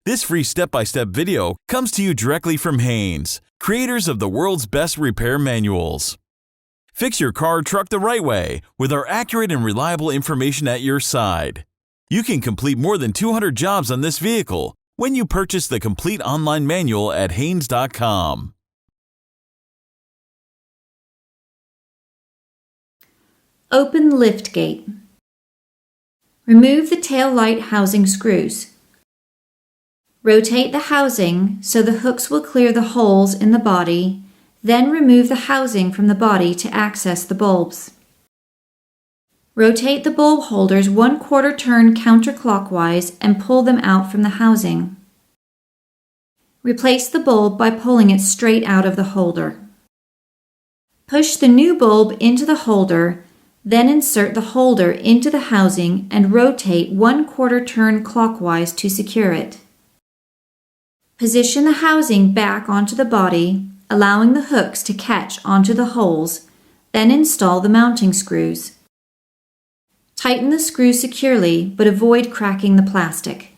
This free step-by-step video comes to you directly from Haynes, creators of the world's best repair manuals. Fix your car or truck the right way with our accurate and reliable information at your side. You can complete more than 200 jobs on this vehicle when you purchase the complete online manual at Haynes.com. Open liftgate. Remove the tail light housing screws. Rotate the housing so the hooks will clear the holes in the body, then remove the housing from the body to access the bulbs. Rotate the bulb holders 1/4 turn counterclockwise and pull them out from the housing. Replace the bulb by pulling it straight out of the holder. Push the new bulb into the holder, then insert the holder into the housing and rotate 1/4 turn clockwise to secure it. Position the housing back onto the body, allowing the hooks to catch onto the holes, then install the mounting screws. Tighten the screws securely, but avoid cracking the plastic.